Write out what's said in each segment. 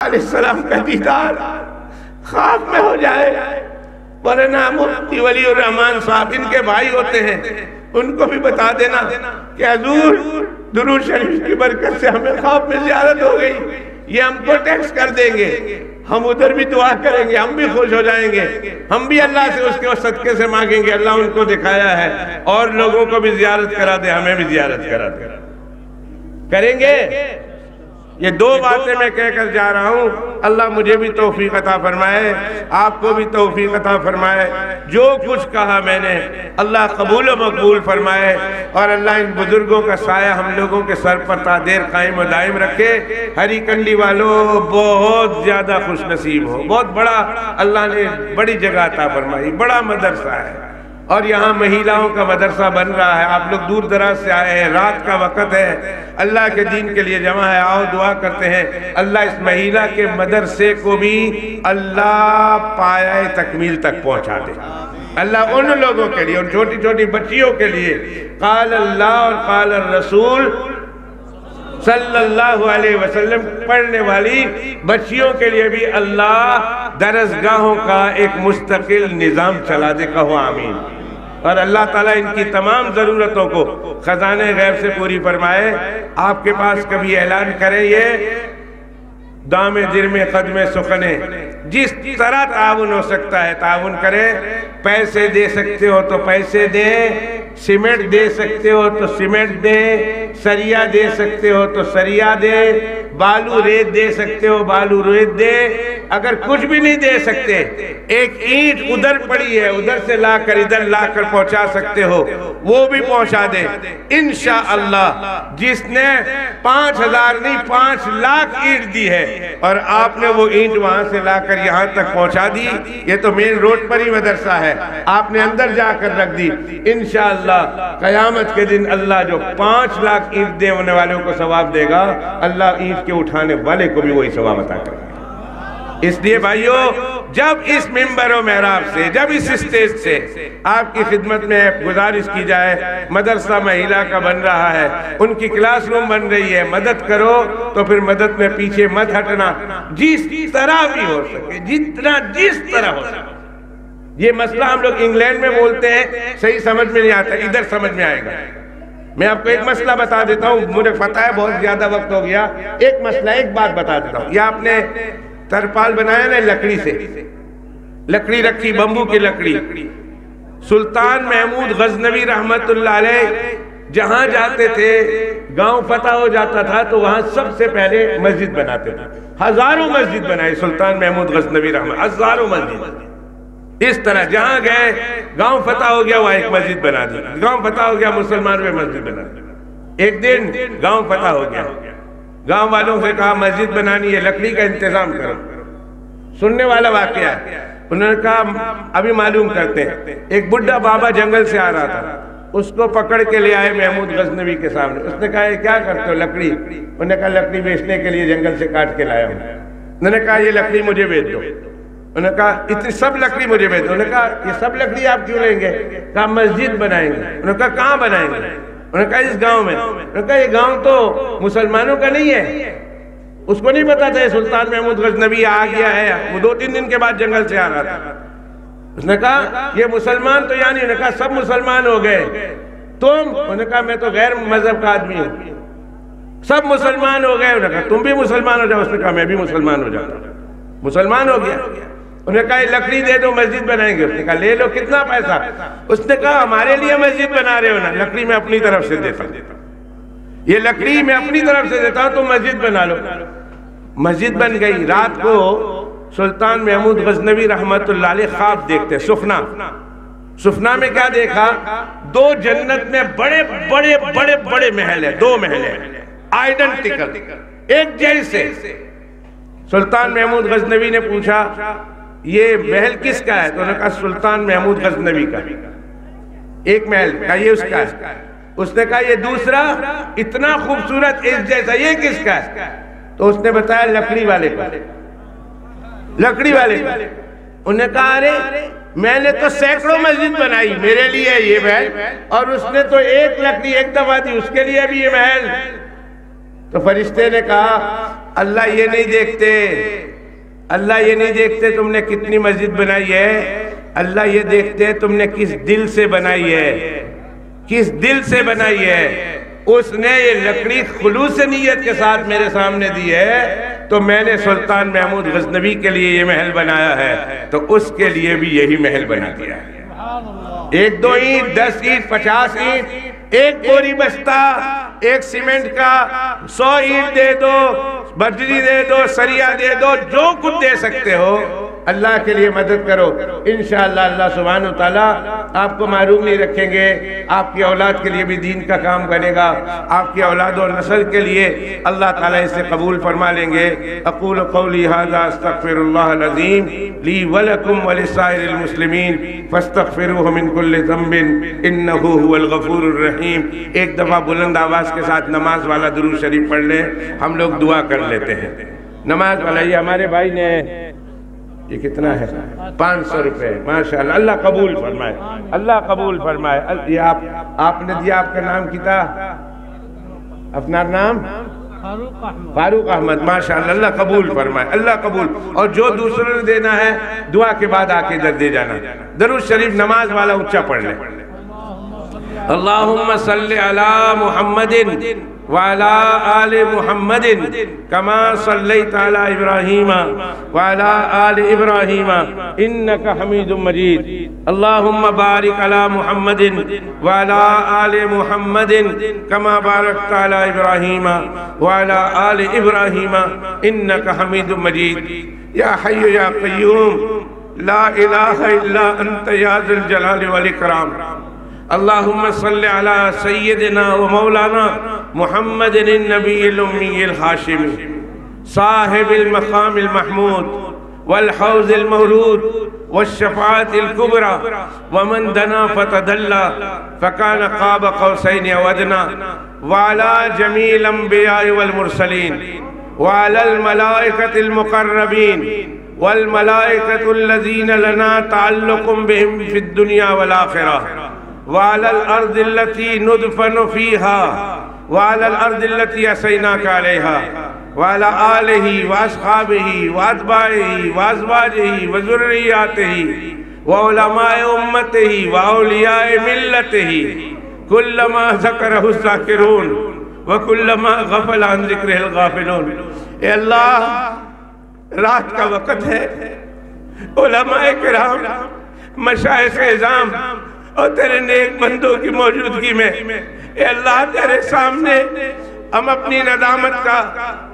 علیہ السلام کا دیدار خواب میں ہو جائے، ورنہ مفتی ولی الرحمن صاحب ان کے بھائی ہوتے ہیں، ان کو بھی بتا دینا کہ حضور درود شریف کی برکت سے ہمیں خواب میں زیارت ہو گئی، یہ ہم کو ٹیکسٹ کر دیں گے، ہم ادھر بھی دعا کریں گے، ہم بھی خوش ہو جائیں گے، ہم بھی اللہ سے اس کے صدقے سے مانگیں گے اللہ ان کو دکھایا ہے، اور لوگوں کو بھی زیارت کرا دے، ہمیں بھی زیارت کرا دے۔ کریں گے؟ یہ دو باتیں میں کہہ کر جا رہا ہوں، اللہ مجھے بھی توفیق عطا فرمائے، آپ کو بھی توفیق عطا فرمائے، جو کچھ کہا میں نے اللہ قبول و مقبول فرمائے، اور اللہ ان بزرگوں کا سایہ ہم لوگوں کے سر پر تا دیر قائم و دائم رکھے۔ ہری کنڈی والوں بہت زیادہ خوش نصیب ہو، بہت بڑا اللہ نے بڑی جگہ عطا فرمائی، بڑا مدرسہ ہے، اور یہاں مہیلاؤں کا مدرسہ بن رہا ہے، آپ لوگ دور دراز سے آئے ہیں، رات کا وقت ہے، اللہ کے دین کے لیے جمع ہے، آؤ دعا کرتے ہیں اللہ اس مہیلا کے مدرسے کو بھی اللہ پایہ تکمیل تک پہنچا دے، اللہ ان لوگوں کے لیے، ان چھوٹی چھوٹی بچیوں کے لیے قال اللہ اور قال الرسول صلی اللہ علیہ وسلم پڑھنے والی بچیوں کے لیے بھی اللہ درسگاہوں کا ایک مستقل نظام چلا دے، کہو آمین۔ اور اللہ تعالیٰ ان کی تمام ضرورتوں کو خزانے غیب سے پوری فرمائے۔ آپ کے پاس کبھی اعلان کریں، یہ دام جرم قدم سخنے، جس طرح تعاون ہو سکتا ہے تعاون کریں، پیسے دے سکتے ہو تو پیسے دیں، سیمنٹ دے سکتے ہو تو سیمنٹ دیں، سریا دے سکتے ہو تو سریا دے، بالو ریت دے سکتے ہو بالو ریت دے، اگر کچھ بھی نہیں دے سکتے ایک اینٹ ادھر پڑی ہے ادھر سے لا کر ادھر لا کر پہنچا سکتے ہو وہ بھی پہنچا دے انشاءاللہ۔ جس نے 5,000 نہیں 5 لاکھ اینٹ دی ہے اور آپ نے وہ اینٹ وہاں سے لا کر یہاں تک پہنچا دی، یہ تو مین روڈ پر ہی مدرسہ ہے، آپ نے اندر جا کر رکھ دی، انشاءاللہ قیامت کے دن اللہ جو 5 لاکھ اینٹ دینے والوں کو ثواب دے گا، اللہ اینٹ کے اٹھانے والے کو بھی وہی ثواب عطا کرے گا۔ اس لیے بھائیو، جب اس منبر و محراب سے، جب اس اسٹیج سے آپ کی خدمت میں گزارش کی جائے، مدرسہ مہیلا کا بن رہا ہے، ان کی کلاس روم بن رہی ہے، مدد کرو، تو پھر مدد میں پیچھے مت ہٹنا، جس طرح بھی ہو سکے، جس طرح ہو سکے۔ یہ مسئلہ ہم لوگ انگلینڈ میں بولتے ہیں، صحیح سمجھ میں نہیں آتا، ادھر سمجھ میں آئے گا۔ میں آپ کو ایک مسئلہ بتا دیتا ہوں، مجھے پتہ ہے بہت زیادہ وقت ہو گیا، ایک مسئلہ ایک بات بتا دیتا ہوں۔ یہ آپ نے ترپال بنایا نا لکڑی سے، لکڑی رکھی بمبو کی لکڑی، سلطان محمود غزنوی رحمت اللہ علیہ جہاں جاتے تھے، گاؤں فتح ہو جاتا تھا تو وہاں سب سے پہلے مسجد بناتے تھے، ہزاروں مسجد بنائے سلطان محمود غزنوی رحمت، ہزاروں مسجد، اس طرح جہاں گئے گاؤں فتح ہو گیا وہاں ایک مسجد بنا دی، گاؤں فتح ہو گیا مسلمان میں مسجد بنا دی۔ ایک دن گاؤں فتح ہو گیا، گاؤں والوں سے کہا مسجد بنانی ہے، لکڑی کا انتظام کرو، سننے والا واقعہ ہے، انہوں نے کہا ابھی معلوم کرتے ہیں۔ ایک بڈھا بابا جنگل سے آ رہا تھا، اس کو پکڑ کے لے آئے محمود غزنوی کے سامنے، اس نے کہا یہ کیا کرتے ہو؟ لکڑی۔ انہوں نے کہا لکڑی بیچنے کے لیے جنگل سے کاٹ کے لایا ہوں۔ انہوں نے کہا یہ لکڑی مجھے بیچ دو۔ انہوں نے کہا اتنی سب لکڑی مجھے بیچ دو۔ انہوں نے کہا یہ سب لکڑی آپ کیوں لیں گے؟ کہا مسجد بنائیں گے۔ انہوں نے کہا کہاں بنائیں گے؟ انہوں نے کہا اس گاؤں میں۔ انہوں نے کہا یہ گاؤں تو مسلمانوں کا نہیں ہے، اس کو نہیں پتا تھا یہ سلطان محمود غزنوی آ گیا ہے، وہ 2-3 دن کے بعد جنگل سے آ رہا تھا۔ اس نے کہا یہ مسلمان تو یعنی، انہوں نے کہا سب مسلمان ہو گئے، تم؟ انہوں نے کہا میں تو غیر مذہب کا آدمی ہوں۔ سب مسلمان ہو گئے، انہوں نے کہا تم بھی مسلمان ہو جاؤ۔ اس نے کہا میں بھی مسلمان ہو جاتا ہوں، مسلمان ہو گیا۔ انہوں نے کہا یہ لکڑی دے دو مسجد بنائیں گے۔ اس نے کہا لے لو، کتنا پیسہ؟ اس نے کہا ہمارے لیے مسجد بنا رہے ہو نا، لکڑی میں اپنی طرف سے دیتا ہوں، یہ لکڑی میں اپنی طرف سے دیتا ہوں، تم مسجد بنا لو۔ مسجد بن گئی۔ رات کو سلطان محمود غزنوی رحمت اللہ علیہ خواب دیکھتے، سفنا۔ سفنا میں کیا دیکھا؟ 2 جنت میں بڑے بڑے بڑے بڑے محل ہیں، 2 محل ہیں آئیڈنٹیکل، ایک جیسے۔ سلطان محمود غزنوی نے پوچھا یہ محل کس کا ہے؟ تو انہوں نے کہا سلطان محمود غزنوی کا۔ ایک محل کہا یہ اس کا ہے۔ اس نے کہا یہ دوسرا اتنا خوبصورت اس جیسا یہ کس کا ہے؟ تو اس نے بتایا لکڑی والے کا، لکڑی والے کا۔ انہوں نے کہا ارے میں نے تو سینکڑوں مسجد بنائی، میرے لیے یہ محل، اور اس نے تو ایک لکڑی ایک دفعہ دی، اس کے لیے بھی یہ محل۔ تو فرشتے نے کہا اللہ یہ نہیں دیکھتے، اللہ یہ نہیں دیکھتے تم نے کتنی مسجد بنائی ہے، اللہ یہ دیکھتے تم نے کس دل سے بنائی ہے، کس دل سے بنائی ہے۔ اس نے یہ لکڑی خلوص نیت کے ساتھ میرے سامنے دی ہے تو میں نے سلطان محمود غزنوی کے لیے یہ محل بنایا ہے تو اس کے لیے بھی یہی محل بنا دیا ہے۔ 1 2 اینٹ 10 اینٹ 50 اینٹ، ایک بوری بستہ، ایک سیمنٹ کا 100 اینٹ دے دو، بجری دے دو، سریا دے دو، جو کچھ دے سکتے ہو اللہ کے لیے مدد کرو، انشاءاللہ اللہ سبحانہ وتعالیٰ آپ کو محروم نہیں رکھیں گے، آپ کی اولاد کے لیے بھی دین کا کام بنے گا، آپ کی اولاد اور نسل کے لیے اللہ تعالیٰ اسے قبول فرما لیں گے۔ اقول قولی ھذا استغفر اللہ العظیم لی ولکم ولسائر المسلمین فاستغفروہ من کل ذنب انہ هو الغفور الرحیم۔ ایک دفعہ بلند آواز کے ساتھ نماز والا درود شریف پڑھ لیں، ہم لوگ دعا کر لیتے ہیں۔ نماز والا یہ ہمارے بھائی نے، یہ کتنا ہے؟ 500 روپے، ماشاءاللہ، اللہ قبول فرمائے، اللہ قبول فرمائے۔ یہ آپ نے دیا، آپ کا نام کیا تھا؟ اپنا نام؟ فاروق احمد، ماشاءاللہ، اللہ قبول فرمائے، اللہ قبول۔ اور جو دوسروں نے دینا ہے دعا کے بعد آ کے ادھر دے جانا۔ درود شریف نماز والا اونچا پڑھ لیں۔ اللہم صلی علی محمد وعلى آل محمد كما صليت على إبراهيم وعلى آل إبراهيم إنك حميد مجيد اللهم بارك على محمد وعلى آل محمد كما باركت على إبراهيم وعلى آل إبراهيم إنك حميد مجيد يا حي يا قيوم لا إله إلا أنت يا ذا الجلال والإكرام اللهم صل على سيدنا ومولانا محمد النبي الأمي الهاشمي صاحب المقام المحمود والحوض المورود والشفاعة الكبرى ومن دنا فتدلى فكان قاب قوسين أو أدنى وعلى جميع الأنبياء والمرسلين وعلى الملائكة المقربين والملائكة الذين لنا تعلق بهم في الدنيا والآخرة وعلى الأرض التي ندفن فيها وعلى الأرض التي أسيناك عليها وعلى آله وأصحابه وأتباعه وأزواجه وذرياته وعلماء أمته وأولياء ملته كلما ذكره الذاكرون وكلما غفل عن ذكره الغافلون۔ اے اللہ، رات کا وقت ہے، علماء کرام، مشائخ اعظام اور تیرے نیک بندوں کی موجودگی میں اے اللہ تیرے سامنے ہم اپنی ندامت کا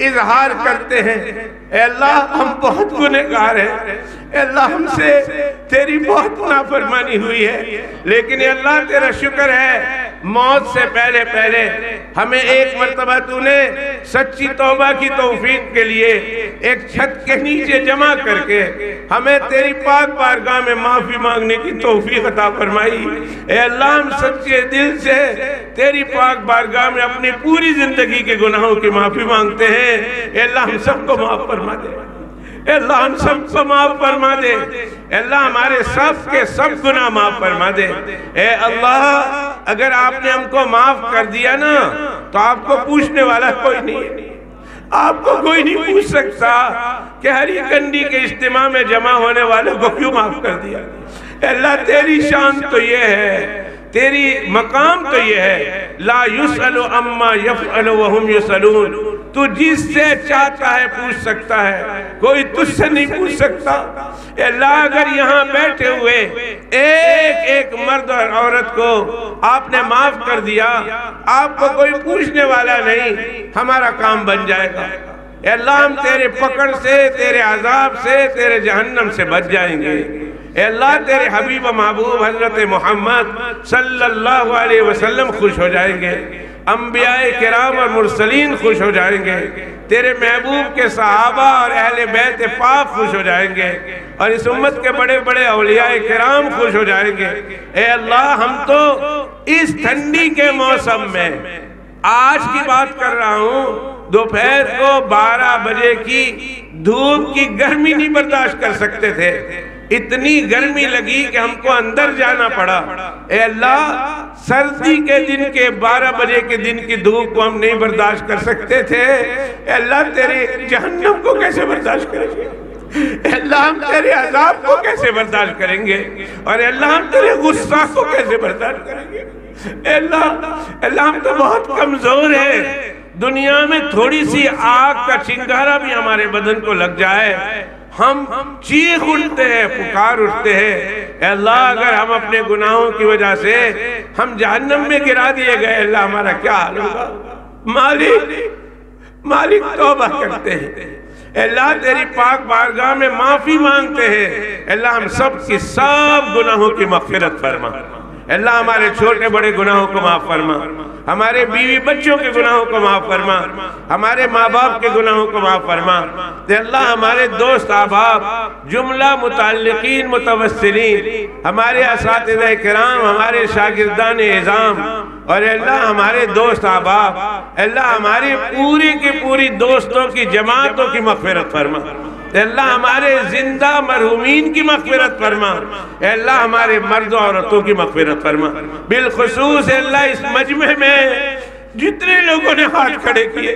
اظہار کرتے ہیں۔ اے اللہ ہم بہت گنہگار ہیں، اے اللہ ہم سے تیری بہت نافرمانی ہوئی ہے، لیکن اے اللہ تیرا شکر ہے موت سے پہلے ہمیں ایک مرتبہ تو نے سچی توبہ کی توفیق کے لیے ایک چھت کے نیچے جمع کر کے ہمیں تیری پاک بارگاہ میں معافی مانگنے کی توفیق عطا فرمائی۔ اے اللہ ہم سچے دل سے تیری پاک بارگاہ میں اپنی پوری زندگی کے گناہوں کی معافی مانگتے ہیں۔ اے اللہ ہم سب کو معاف فرما دے، اے اللہ ہم سب کو معاف فرما دے، اے اللہ ہمارے سب کے سب گناہ معاف فرما دے۔ اے اللہ اگر آپ نے ہم کو معاف کر دیا نا تو آپ کو پوچھنے والا کوئی نہیں، آپ کو کوئی نہیں پوچھ سکتا کہ ہری کنڈی کے اجتماع میں جمع ہونے والوں کو کیوں معاف کر دیا۔ اے اللہ تیری شان تو یہ ہے، تیری مقام تو یہ ہے، لا یسأل عما یفعل وہم یسألون، تو جس سے چاہتا ہے پوچھ سکتا ہے، کوئی تجھ سے نہیں پوچھ سکتا۔ اے اللہ اگر یہاں بیٹھے ہوئے ایک ایک مرد اور عورت کو آپ نے معاف کر دیا، آپ کو کوئی پوچھنے والا نہیں، ہمارا کام بن جائے گا۔ اے اللہ ہم تیرے پکڑ سے، تیرے عذاب سے، تیرے جہنم سے بچ جائیں گے۔ اے اللہ تیرے حبیب و محبوب حضرت محمد صلی اللہ علیہ وسلم خوش ہو جائیں گے، انبیاء کرام اور مرسلین خوش ہو جائیں گے، تیرے محبوب کے صحابہ اور اہل بیت پاک خوش ہو جائیں گے، اور اس امت کے بڑے بڑے اولیاء کرام خوش ہو جائیں گے۔ اے اللہ ہم تو اس ٹھنڈی کے موسم میں، آج کی بات کر رہا ہوں، دوپہر کو 12 بجے کی دھوپ کی گرمی نہیں برداشت کر سکتے تھے، اتنی گرمی لگی کہ ہم کو اندر جانا پڑا۔ اے اللہ سردی کے دن کے 12 بجے کے دن کی دھوپ کو ہم نہیں برداشت کر سکتے تھے، اے اللہ تیرے جہنم کو کیسے برداشت کریں گے؟ اے اللہ ہم تیرے عذاب کو کیسے برداشت کریں گے؟ اور اے اللہ ہم تیرے غصہ کو کیسے برداشت کریں گے؟ اے اللہ ہم تو بہت کمزور ہیں، دنیا میں تھوڑی سی آگ کا چنگارا بھی ہمارے بدن کو لگ جائے ہم چیخ اٹھتے ہیں، پکار اٹھتے ہیں۔ اے اللہ اگر ہم اپنے گناہوں کی وجہ سے ہم جہنم میں گرا دیے گئے، اللہ ہمارا کیا حال ہوگا؟ مالک توبہ کرتے ہیں، اے اللہ تیری پاک بارگاہ میں معافی مانگتے ہیں، اے اللہ ہم سب کی سب گناہوں کی مغفرت فرما، اے اللہ ہمارے چھوٹے بڑے گناہوں کو معاف فرما، ہمارے بیوی بچوں کے گناہوں کو معاف فرما، ہمارے ماں باپ کے گناہوں کو معاف فرما، اے اللہ ہمارے دوست احباب جملہ متعلقین متوسلین، ہمارے اساتذہ کرام، ہمارے شاگردان اعظام، اور اے اللہ ہمارے دوست احباب، اے اللہ ہماری پوری کی پوری دوستوں کی جماعتوں کی مغفرت فرما، اے اللہ ہمارے زندہ مرحومین کی مغفرت فرما، اے اللہ ہمارے مرد و عورتوں کی مغفرت فرما، بالخصوص اے اللہ اس مجمع میں جتنے لوگوں نے ہاتھ کھڑے کیے،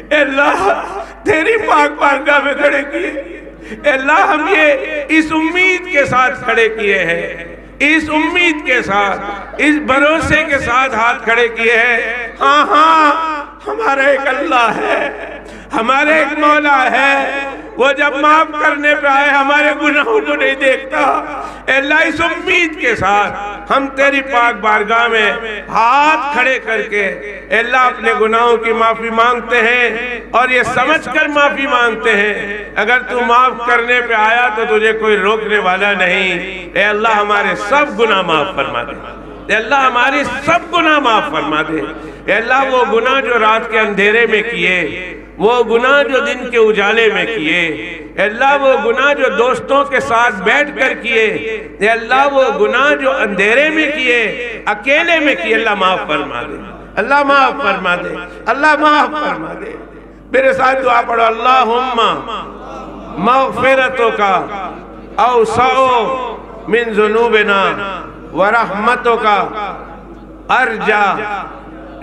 اے اللہ تیری پاک بارگاہ میں کھڑے کیے، اے اللہ ہم یہ اس امید کے ساتھ کھڑے کیے ہیں، اس امید کے ساتھ، اس بھروسے کے ساتھ ہاتھ کھڑے کیے ہیں، ہاں ہمارا ایک اللہ ہے، ہمارا ایک مولا ہے، وہ جب معاف کرنے پہ آئے ہمارے گناہوں کو نہیں دیکھتا۔ اے اللہ اس امید کے ساتھ ہم تیری پاک بارگاہ میں ہاتھ کھڑے کر کے اے اللہ اپنے گناہوں کی معافی مانگتے ہیں، اور یہ سمجھ کر معافی مانگتے ہیں اگر تو معاف کرنے پہ آیا تو تجھے کوئی روکنے والا نہیں۔ اے اللہ ہمارے سب گناہ معاف فرما دے، اے اللہ ہماری سب گناہ معاف فرما دے، اے اللہ وہ گناہ جو رات کے اندھیرے میں کیے، وہ گناہ جو دن کے اجالے میں کیے، اے اللہ وہ گناہ جو دوستوں کے ساتھ بیٹھ کر کیے، اے اللہ وہ گناہ جو اندھیرے میں کیے، اکیلے میں کیے، اللہ معاف فرما دے، اللہ معاف فرما دے، اللہ معاف فرما دے۔ میرے ساتھ دعا پڑھو، اللہم مغفرتو کا اوسع من ذنوبنا ورحمتک ارجا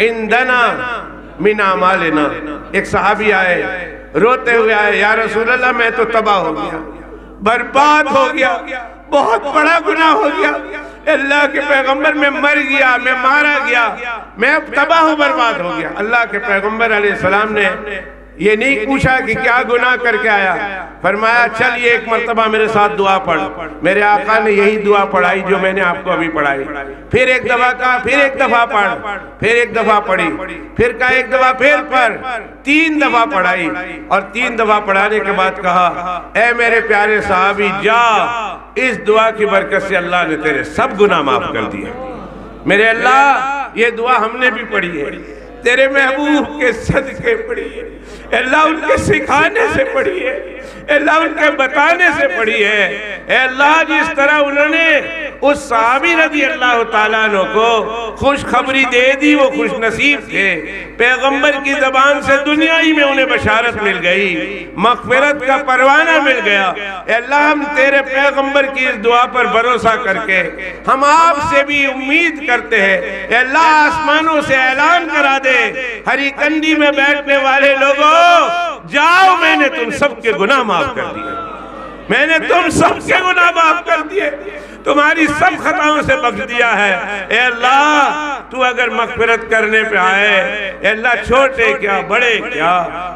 عندنا من اعمالنا۔ ایک صحابی آئے روتے ہوئے آئے، یا رسول اللہ میں تو تباہ ہو گیا، برباد ہو گیا، بہت بڑا گناہ ہو گیا، اللہ کے پیغمبر میں مر گیا، میں مارا گیا، میں اب تباہ و برباد ہو گیا۔ اللہ کے پیغمبر علیہ السلام نے یہ نہیں پوچھا کہ کیا گناہ کر کے آیا، فرمایا چل یہ ایک مرتبہ میرے ساتھ دعا پڑھ۔ میرے آقا نے یہی دعا پڑھائی جو میں نے آپ کو ابھی پڑھائی، پھر ایک دفعہ کہا، پھر ایک دفعہ پڑھ، پھر ایک دفعہ پڑھی، پھر کہا ایک دفعہ پھر پڑھ، 3 دفعہ پڑھائی، اور 3 دفعہ پڑھانے کے بعد کہا اے میرے پیارے صحابی جا، اس دعا کی برکت سے اللہ نے تیرے سب گناہ معاف کر دیے۔ میرے اللہ یہ دعا ہم نے بھی پڑھی ہے، تیرے محبوب کے صدقے پڑھی ہے، اللہ ان کے سکھانے سے پڑھی ہے، اللہ ان کے بتانے سے پڑھی ہے۔ اے اللہ جس طرح انہوں نے اس صحابی رضی اللہ تعالیٰ عنہ کو خوشخبری دے دی، وہ خوش نصیب تھے، پیغمبر کی زبان سے دنیا ہی میں انہیں بشارت مل گئی، مغفرت کا پروانہ مل گیا۔ اے اللہ ہم تیرے پیغمبر کی اس دعا پر بھروسہ کر کے ہم آپ سے بھی امید کرتے ہیں، اے اللہ آسمانوں سے اعلان کرا دے ہری کنڈی میں بیٹھنے والے لوگوں جاؤ، میں نے تم سب کے گناہ معاف کر دیے، میں نے تم سب کے گناہ معاف کر دیے، تمہاری سب خطاؤں سے بخش دیا ہے۔ اے اللہ تو اگر مغفرت کرنے پہ آئے، اے اللہ چھوٹے کیا بڑے کیا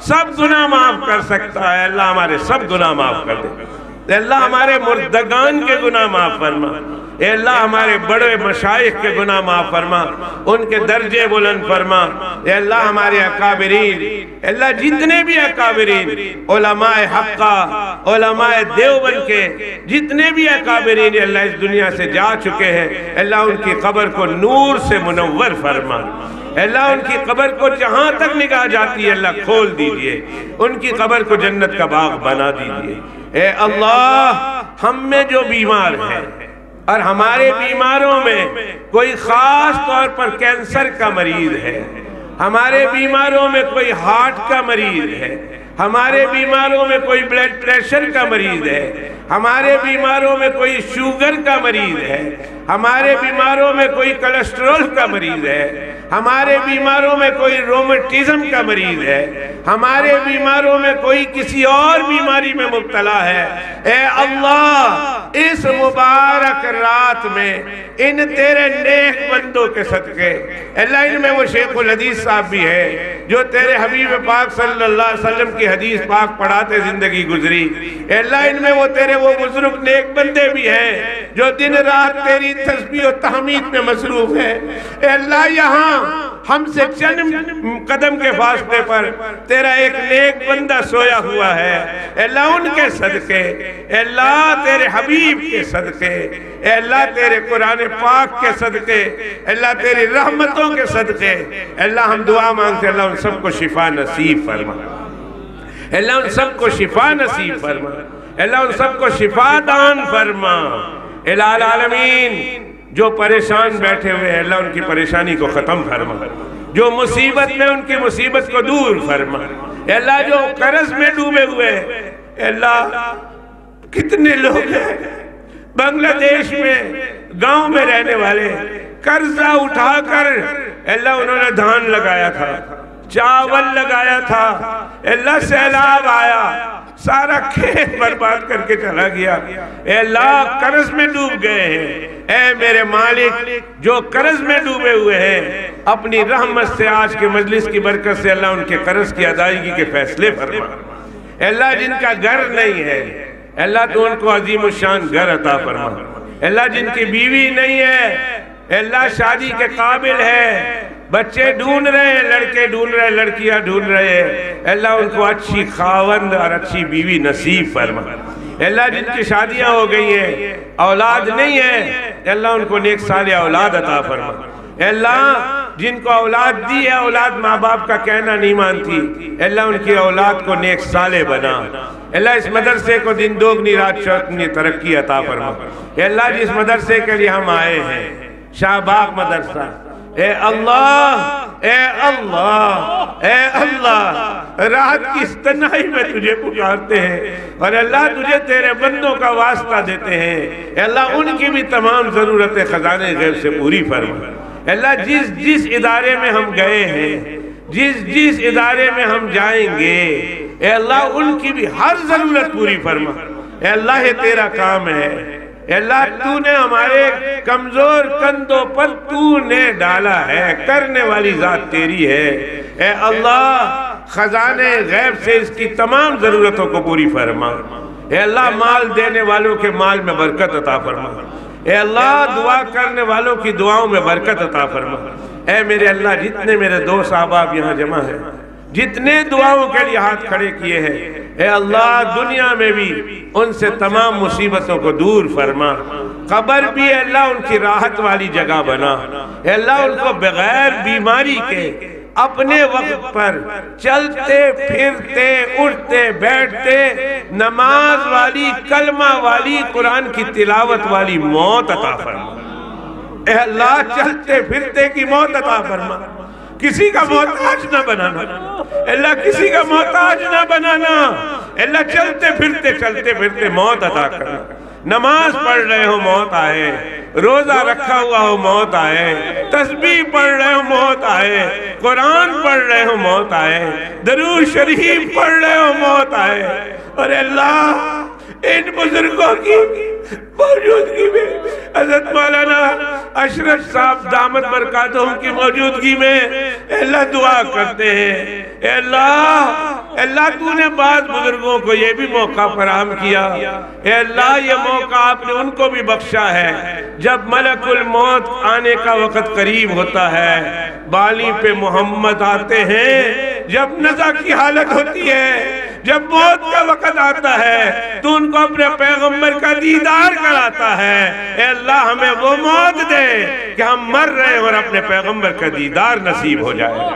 سب گناہ معاف کر سکتا ہے، اللہ ہمارے سب گناہ معاف کر دے، اے اللہ ہمارے مردگان کے گناہ معاف فرما، اے اللہ ہمارے بڑے مشائخ کے گناہ معاف فرما، ان کے درجے بلند فرما، اے اللہ ہمارے اکابرین، اے اللہ جتنے بھی اکابرین علماء حقہ، علماء دیوبند کے جتنے بھی اکابرین اے اللہ اس دنیا سے جا چکے ہیں، اے اللہ ان کی قبر کو نور سے منور فرما، اے اللہ ان کی قبر کو جہاں تک نگاہ جاتی ہے اللہ کھول دیجئے، ان کی قبر کو جنت کا باغ بنا دیجئے۔ اے اللہ ہم میں جو بیمار ہیں اور ہمارے بیماروں میں کوئی خاص طور پر کینسر کا مریض ہے، ہمارے بیماروں میں کوئی ہارٹ کا مریض ہے، ہمارے بیماروں میں کوئی بلڈ پریشر کا مریض ہے، ہمارے بیماروں میں کوئی شوگر کا مریض ہے، ہمارے بیماروں میں کوئی کولیسٹرول کا مریض ہے، ہمارے بیماروں میں کوئی رومیٹزم کا مریض ہے، ہمارے بیماروں میں کوئی کسی اور بیماری میں مبتلا ہے۔ اے اللہ اس مبارک رات میں ان تیرے نیک بندوں کے صدقے، اللہ ان میں وہ شیخ الحدیث صاحب بھی ہے جو تیرے حبیب پاک صلی اللہ علیہ وسلم کی حدیث پاک پڑھاتے زندگی گزری، اے اللہ ان میں وہ تیرے وہ بزرگ نیک بندے بھی ہیں جو دن رات تیری تسبیح و تحمید میں مصروف ہے۔ اے اللہ یہاں ہم سے چند قدم کے فاصلے پر تیرا ایک نیک بندہ سویا ہوا ہے، اے اللہ ان کے صدقے، اے اللہ تیرے حبیب کے صدقے، اے اللہ تیرے قرآن پاک کے صدقے، اے اللہ تیری رحمتوں کے صدقے، اے اللہ ہم دعا مانگتے ہیں اللہ ان سب کو شفا نصیب فرما، اے اللہ ان سب کو شفا نصیب فرما، اے اللہ ان سب کو شفا دان فرما، الہ العالمین جو پریشان بیٹھے ہوئے ہیں اللہ ان کی پریشانی کو ختم فرما، جو مصیبت میں ان کی مصیبت کو دور فرما، اے اللہ جو قرض میں ڈوبے ہوئے ہیں، اے اللہ کتنے لوگ ہیں بنگلہ دیش میں گاؤں میں رہنے والے قرضہ اٹھا کر اے اللہ انہوں نے دھان لگایا تھا، چاول لگایا تھا، اے اللہ سیلاب آیا سارا کھیت برباد کر کے چلا گیا، اے اللہ قرض میں ڈوب گئے ہیں، اے میرے مالک جو قرض میں ڈوبے ہوئے ہیں اپنی رحمت سے آج کے مجلس کی برکت سے اللہ ان کے قرض کی ادائیگی کے فیصلے فرما، اے اللہ جن کا گھر نہیں ہے اے اللہ تو ان کو عظیم الشان گھر عطا فرما، اے اللہ جن کی بیوی نہیں ہے اے اللہ شادی کے قابل ہے، بچے ڈھونڈ رہے ہیں، لڑکے ڈھونڈ رہے ہیں، لڑکیاں ڈھونڈ رہے ہیں، اے اللہ ان کو اچھی خاوند اور اچھی بیوی نصیب فرما، اے اللہ جن کی شادیاں ہو گئی ہیں اولاد نہیں ہے اے اللہ ان کو نیک صالح اولاد عطا فرما، اے اللہ جن کو اولاد دی ہے اولاد ماں باپ کا کہنا نہیں مانتی، اے اللہ ان کی اولاد کو نیک صالح بنا، اے اللہ اس مدرسے کو دن دوگنی رات چوگنی ترقی عطا فرما، اے اللہ جس مدرسے کے لیے ہم آئے ہیں شاہ باغ مدرسہ، اے اللہ اے اللہ اے اللہ رات کی اس تنہائی میں تجھے پکارتے ہیں اور اللہ تجھے تیرے بندوں کا واسطہ دیتے ہیں، اے اللہ ان کی بھی تمام ضرورتیں خزانے غیب سے پوری فرما، اے اللہ جس ادارے میں ہم گئے ہیں جس ادارے میں ہم جائیں گے اے اللہ ان کی بھی ہر ضرورت پوری فرما، اے اللہ یہ تیرا کام ہے، اے اللہ تو نے ہمارے کمزور کندھوں پر تو نے ڈالا ہے، کرنے والی ذات تیری ہے، اے اللہ خزانے غیب سے اس کی تمام ضرورتوں کو پوری فرما، اے اللہ مال دینے والوں کے مال میں برکت عطا فرما، اے اللہ دعا کرنے والوں کی دعاؤں میں برکت عطا فرما، اے میرے اللہ جتنے میرے دوست احباب یہاں جمع ہیں جتنے دعاؤں کے لیے ہاتھ کھڑے کیے ہیں اے اللہ دنیا میں بھی ان سے تمام مصیبتوں کو دور فرما، قبر بھی اے اللہ ان کی راحت والی جگہ بنا، اے اللہ ان کو بغیر بیماری کے اپنے وقت پر چلتے پھرتے اٹھتے بیٹھتے نماز والی کلمہ والی قرآن کی تلاوت والی موت عطا فرما، اے اللہ چلتے پھرتے کی موت عطا فرما، کسی کا محتاج نہ بنانا، اللہ کسی کا محتاج نہ بنانا، اللہ چلتے پھرتے موت عطا کرنا، نماز پڑھ رہے ہو موت آئے، روزہ رکھا ہوا ہو موت آئے، تسبیح پڑھ رہے ہو موت آئے، قرآن پڑھ رہے ہو موت آئے، درود شریف پڑھ رہے ہو موت آئے، اور اللہ ان بزرگوں کی موجودگی میں حضرت مولانا اشرف صاحب دامت برکاتہم کی موجودگی میں اے اللہ دعا کرتے ہیں، اے اللہ تو نے بعض بزرگوں کو یہ بھی موقع فراہم کیا، اے اللہ یہ موقع آپ نے ان کو بھی بخشا ہے، جب ملک الموت آنے کا وقت قریب ہوتا ہے بالی پہ محمد آتے ہیں، جب نزع کی حالت ہوتی ہے، جب موت کا وقت آتا ہے تو ان کو اپنے پیغمبر کا دیدار کراتا ہے، اے اللہ ہمیں وہ موت دے کہ ہم مر رہے ہیں اور اپنے پیغمبر کا دیدار نصیب ہو جائے،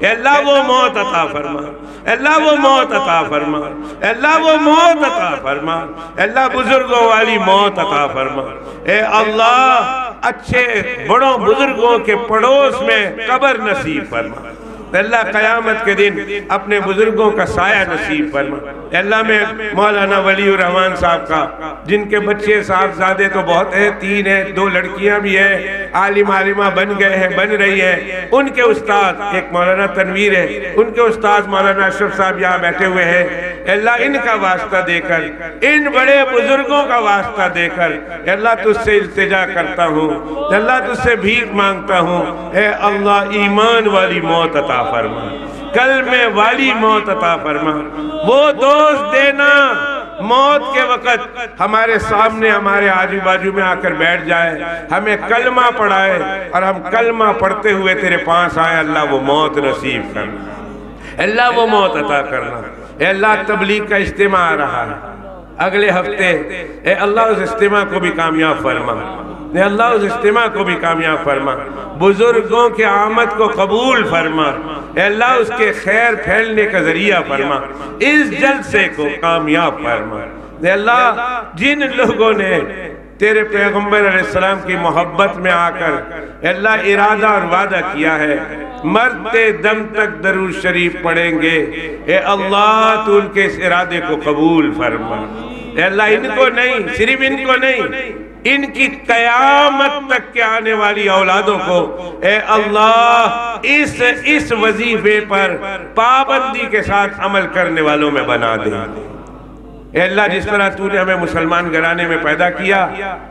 اے اللہ وہ موت عطا فرما، اے اللہ وہ موت عطا فرما، اے اللہ وہ موت عطا فرما، اے اللہ بزرگوں والی موت عطا فرما، اے اللہ اچھے بڑوں بزرگوں کے پڑوس میں قبر نصیب فرما، اللہ قیامت کے دن اپنے بزرگوں کا سایہ نصیب فرما۔ اللہ میں مولانا ولی الرحمان صاحب کا، جن کے بچے صاحبزادے تو بہت ہیں، 3 ہیں، 2 لڑکیاں بھی ہیں، عالم عالمہ بن گئے ہیں، بن رہی ہیں، ان کے استاد ایک مولانا تنویر ہے، ان کے استاد مولانا اشرف صاحب یہاں بیٹھے ہوئے ہیں۔ اللہ ان کا واسطہ دے کر، ان بڑے بزرگوں کا واسطہ دے کر اللہ تجھ سے التجا کرتا ہوں، اللہ تجھ سے بھیک مانگتا ہوں، اے اللہ ایمان والی موت عطا فرما، کلمے والی موت عطا فرما، وہ دوست دینا موت کے وقت ہمارے سامنے ہمارے آجو باجو میں آ کر بیٹھ جائے، ہمیں کلمہ پڑھائے اور ہم کلمہ پڑھتے ہوئے تیرے پاس آئے، اللہ وہ موت نصیب کرنا، اللہ وہ موت عطا کرنا۔ اے اللہ تبلیغ کا اجتماع آ رہا ہے اگلے ہفتے، اے اللہ اس اجتماع کو بھی کامیاب فرما، اے اللہ اس اجتماع کو بھی کامیاب فرما، بزرگوں کے آمد کو قبول فرما، اے اللہ اس کے خیر پھیلنے کا ذریعہ فرما، اس جلسے کو کامیاب فرما۔ اے اللہ جن لوگوں نے تیرے پیغمبر علیہ السلام کی محبت میں آ کر اے اللہ ارادہ اور وعدہ کیا ہے مرتے دم تک درود شریف پڑھیں گے، اے اللہ تو ان کے اس ارادے کو قبول فرما، اے اللہ ان کو نہیں، صرف ان کو نہیں، ان کی قیامت تک کے آنے والی اولادوں کو اے اللہ اس وظیفے پر پابندی کے ساتھ عمل کرنے والوں میں بنا دے۔ اے اللہ جس طرح تو نے ہمیں مسلمان گھرانے میں پیدا کیا،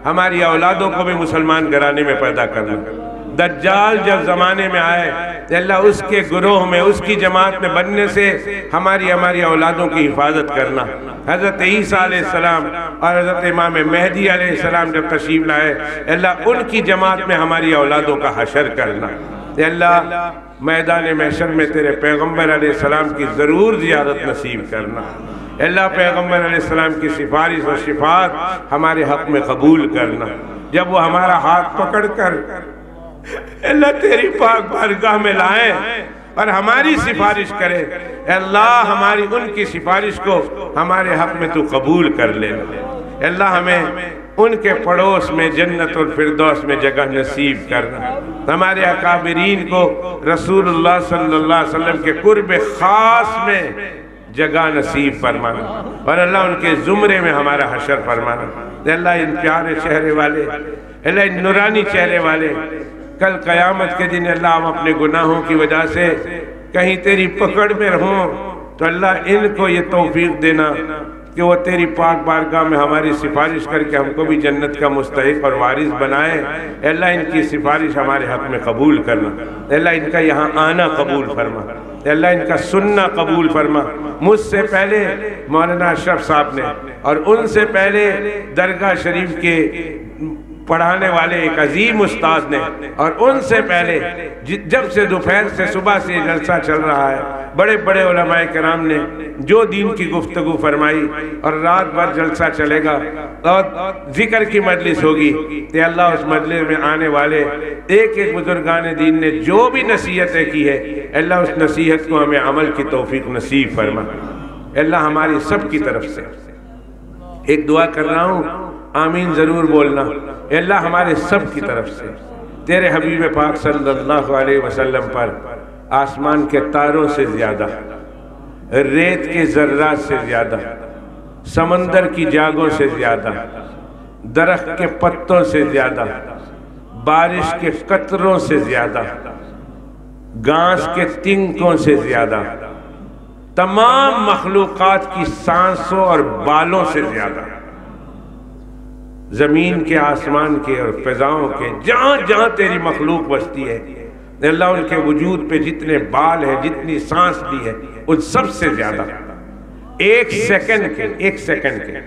ہماری اولادوں کو بھی مسلمان گھرانے میں پیدا کرنا۔ دجال جب زمانے میں آئے اے اللہ اس کے گروہ میں، اس کی جماعت میں بننے سے ہماری اولادوں کی حفاظت کرنا۔ حضرت عیسیٰ علیہ السلام اور حضرت امام مہدی علیہ السلام جب تشریف لائے اے اللہ ان کی جماعت میں ہماری اولادوں کا حشر کرنا۔ اے اللہ میدان محشر میں تیرے پیغمبر علیہ السلام کی ضرور زیارت نصیب کرنا۔ اے اللہ پیغمبر علیہ السلام کی سفارش و شفاعت ہمارے حق میں قبول کرنا۔ جب وہ ہمارا ہاتھ پکڑ کر اللہ تیری پاک بارگاہ میں لائیں اور ہماری سفارش کرے، اے اللہ ہماری ان کی سفارش کو ہمارے حق میں تو قبول کر لے۔ اے اللہ ہمیں ان کے پڑوس میں جنت الفردوس میں جگہ نصیب کرنا۔ ہمارے اکابرین کو رسول اللہ صلی اللہ علیہ وسلم کے قرب خاص میں جگہ نصیب فرمانا، اور اللہ ان کے زمرے میں ہمارا حشر فرمانا۔ اے اللہ ان پیارے چہرے والے، اے اللہ ان نورانی چہرے والے کل قیامت کے دن اللہ ہم اپنے گناہوں کی وجہ سے کہیں تیری پکڑ میں رہوں تو اللہ ان کو یہ توفیق دینا کہ وہ تیری پاک بارگاہ میں ہماری سفارش کر کے ہم کو بھی جنت کا مستحق اور وارث بنائے۔ اے اللہ ان کی سفارش ہمارے حق میں قبول کرنا، اے اللہ ان کا یہاں آنا قبول فرما، اے اللہ ان کا سننا قبول فرما۔ مجھ سے پہلے مولانا اشرف صاحب نے اور ان سے پہلے درگاہ شریف کے پڑھانے والے ایک عظیم استاد نے، اور ان سے پہلے جب سے دوپہر سے صبح سے جلسہ چل رہا ہے بڑے بڑے علماء کرام نے جو دین کی گفتگو فرمائی، اور رات بھر جلسہ چلے گا اور ذکر کی مجلس ہوگی، کہ اللہ اس مجلس میں آنے والے ایک ایک بزرگان دین نے جو بھی نصیحتیں کی ہے اللہ اس نصیحت کو ہمیں عمل کی توفیق نصیب فرما۔ اللہ ہماری سب کی طرف سے ایک دعا کر رہا ہوں، آمین ضرور بولنا۔ اے اللہ ہمارے سب کی طرف سے تیرے حبیب پاک صلی اللہ علیہ وسلم پر آسمان کے تاروں سے زیادہ، ریت کے ذرات سے زیادہ، سمندر کی جاگوں سے زیادہ، درخت کے پتوں سے زیادہ، بارش کے قطروں سے زیادہ، گھاس کے تنکوں سے زیادہ، تمام مخلوقات کی سانسوں اور بالوں سے زیادہ، زمین کے، آسمان کے اور فضاؤں کے، جہاں جہاں تیری مخلوق بستی ہے اللہ ان کے وجود پہ جتنے بال ہیں، جتنی سانس دی ہے ان سب سے زیادہ ایک سیکنڈ کے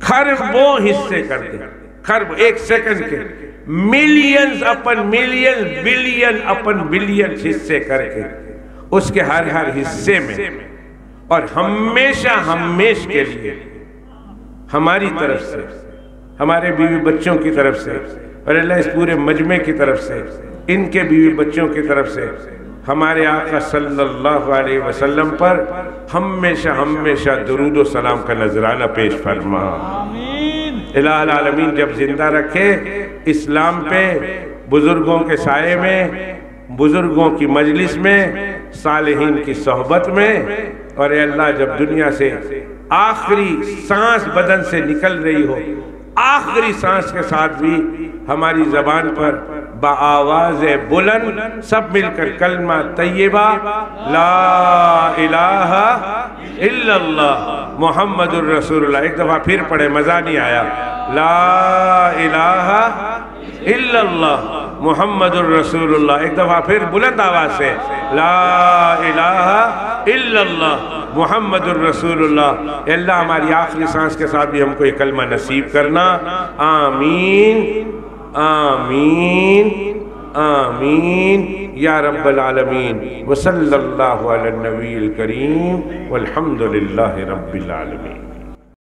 خربوں حصے کرتے، خرب ایک سیکنڈ کے ملینز اپن ملینز، بلین اپن بلین حصے کر کے اس کے ہر حصے میں، اور ہمیشہ ہمیش کے لیے ہماری طرف سے، ہمارے بیوی بچوں کی طرف سے، اور اللہ اس پورے مجمع کی طرف سے، ان کے بیوی بچوں کی طرف سے ہمارے آقا صلی اللہ علیہ وسلم پر ہمیشہ ہمیشہ درود و سلام کا نذرانہ پیش فرما۔ الہ العالمین جب زندہ رکھے اسلام پہ، بزرگوں کے سائے میں، بزرگوں کی مجلس میں، صالحین کی صحبت میں، اور اے اللہ جب دنیا سے آخری سانس بدن سے نکل رہی ہو، آخری سانس کے ساتھ بھی ہماری زبان پر بآواز بلند سب مل کر کلمہ طیبہ لا الہ الا اللہ محمد الرسول اللہ، ایک دفعہ پھر پڑھے، مزہ نہیں آیا، لا الہ الا اللہ محمد الرسول اللہ، ایک دفعہ پھر بلند آواز سے لا الہ الا اللہ محمد الرسول اللہ۔ اے اللہ ہماری آخری سانس کے ساتھ بھی ہم کو یہ کلمہ نصیب کرنا، آمین آمین آمین یا رب العالمین، وصلی اللہ علی النبی الکریم والحمد للہ رب العالمین۔